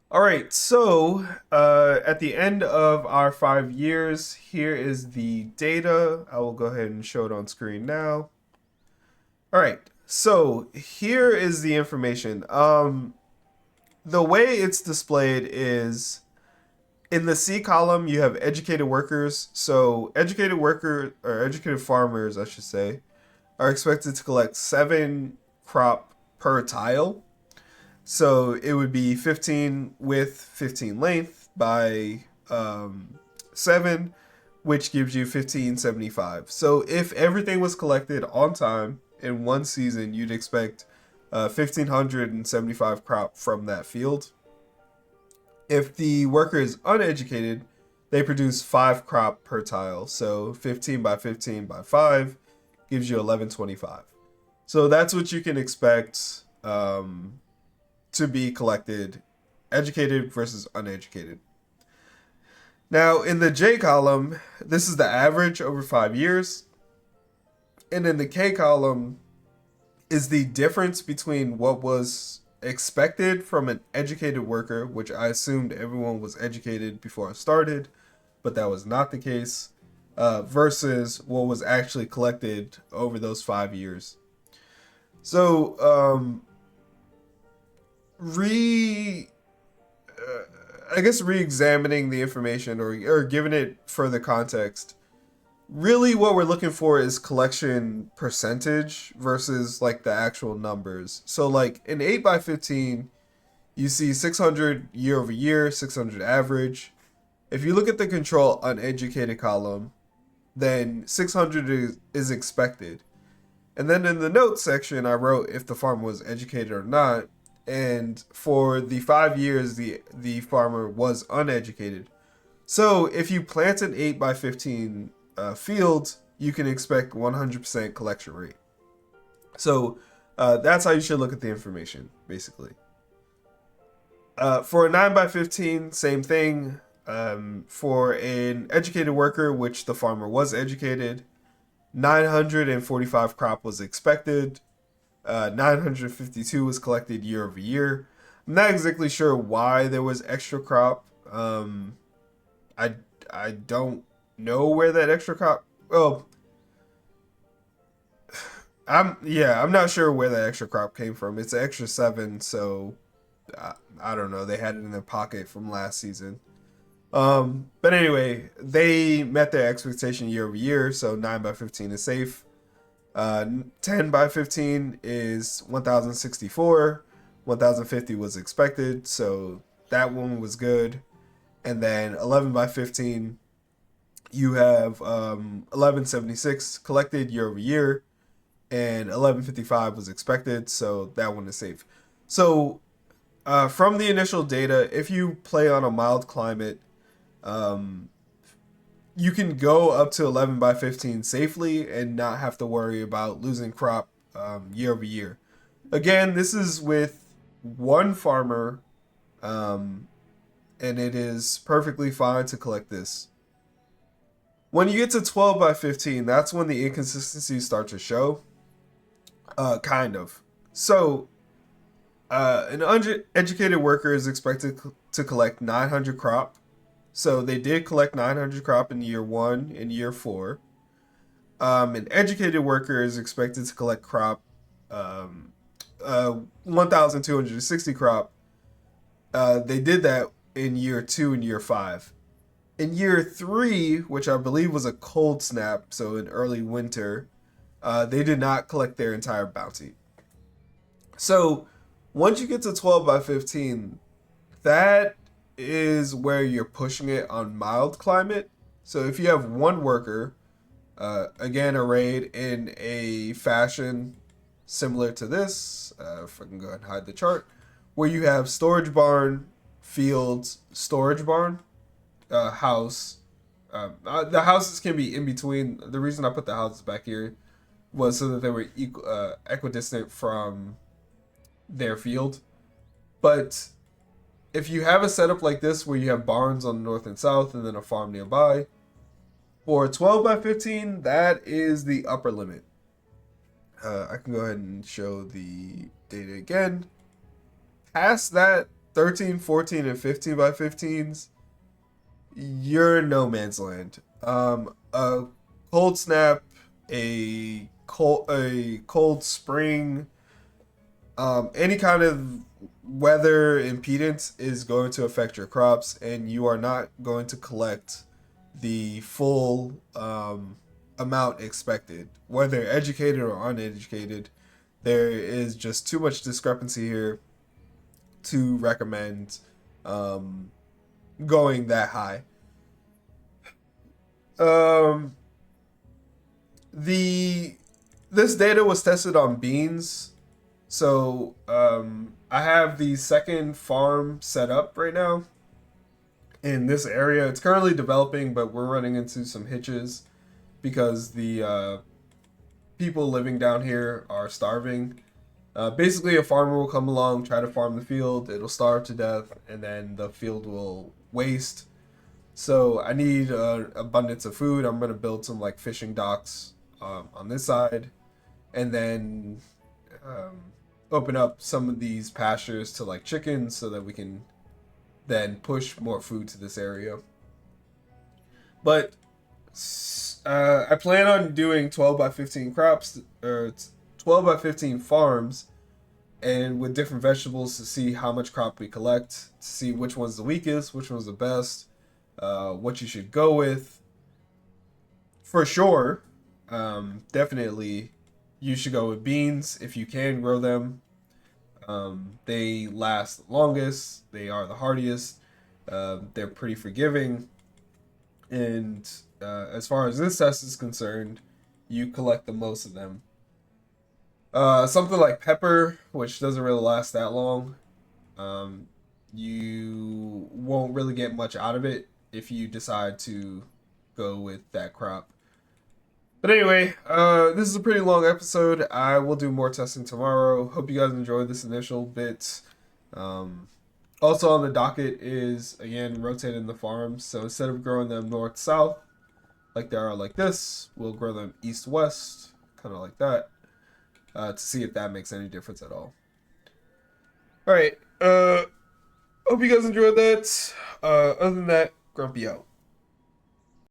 All right, so at the end of our 5 years, here is the data. I will go ahead and show it on screen now. All right, so here is the information. The way it's displayed is in the C column, you have educated workers. So educated worker or educated farmers, I should say, are expected to collect 7 crop per tile. So it would be 15 width, 15 length by 7, which gives you 1575. So if everything was collected on time in one season, you'd expect 1575 crop from that field. If the worker is uneducated, they produce 5 crop per tile. So 15 by 15 by 5 gives you 1125. So that's what you can expect to be collected, educated versus uneducated. Now, in the J column, this is the average over 5 years. And in the K column is the difference between what was expected from an educated worker, which I assumed everyone was educated before I started, but that was not the case, versus what was actually collected over those 5 years. So, re I guess re-examining the information or giving it further context. Really, what we're looking for is collection percentage versus like the actual numbers. So, like in 8 by 15, you see 600 year over year, 600 average. If you look at the control uneducated column, then 600 is expected. And then in the notes section, I wrote if the farmer was educated or not. And for the 5 years, the farmer was uneducated. So if you plant an 8 by 15 field, you can expect 100% collection rate. So that's how you should look at the information, basically. For a 9 by 15, same thing. For an educated worker, which the farmer was educated, 945 crop was expected. 952 was collected year over year. I'm not exactly sure why there was extra crop. I I don't know where that extra crop. Well, I'm not sure where that extra crop came from. It's an extra 7, so I don't know. They had it in their pocket from last season. But anyway, they met their expectation year over year, so 9 by 15 is safe. 10 by 15 is 1064. 1050 was expected, so that one was good. And then 11 by 15, you have 1176 collected year over year, and 1155 was expected, so that one is safe. So from the initial data, if you play on a mild climate, um, you can go up to 11 by 15 safely and not have to worry about losing crop year over year. Again, this is with one farmer, um, and it is perfectly fine to collect this. When you get to 12 by 15, that's when the inconsistencies start to show. Kind of. So, an uneducated worker is expected to collect 900 crop. So they did collect 900 crop in year 1 and year 4. An educated worker is expected to collect crop, 1,260 crop. They did that in year 2 and year 5. In year 3, which I believe was a cold snap, so in early winter, they did not collect their entire bounty. So once you get to 12 by 15, that is where you're pushing it on mild climate. So if you have one worker, again arrayed in a fashion similar to this, if I can go ahead and hide the chart, where you have storage barn, fields, storage barn, house. The houses can be in between. The reason I put the houses back here was so that they were equidistant from their field. But if you have a setup like this where you have barns on the north and south and then a farm nearby, for 12 by 15, that is the upper limit. I can go ahead and show the data again. Past that 13, 14, and 15 by 15s, you're in no man's land. A cold snap, a cold spring, any kind of weather impedance is going to affect your crops, and you are not going to collect the full amount expected, whether educated or uneducated. There is just too much discrepancy here to recommend um, going that high. Um, the This data was tested on beans, so I have the second farm set up right now in this area. It's currently developing, but we're running into some hitches because the people living down here are starving. Basically, a farmer will come along, try to farm the field, it'll starve to death, and then the field will waste. So I need abundance of food. I'm gonna build some like fishing docks on this side, and then um, open up some of these pastures to like chickens, so that we can then push more food to this area. But I plan on doing 12 by 15 crops, or 12 by 15 farms, and with different vegetables to see how much crop we collect, to see which one's the weakest, which one's the best, what you should go with. For sure, definitely, you should go with beans if you can grow them. They last the longest, they are the hardiest, they're pretty forgiving, and as far as this test is concerned, you collect the most of them. Something like pepper, which doesn't really last that long, you won't really get much out of it if you decide to go with that crop. But anyway, this is a pretty long episode. I will do more testing tomorrow. Hope you guys enjoyed this initial bit. Also on the docket is, again, rotating the farms. So instead of growing them north-south, like they are like this, we'll grow them east-west, kind of like that, to see if that makes any difference at all. Alright, hope you guys enjoyed that. Other than that, Grumpy out.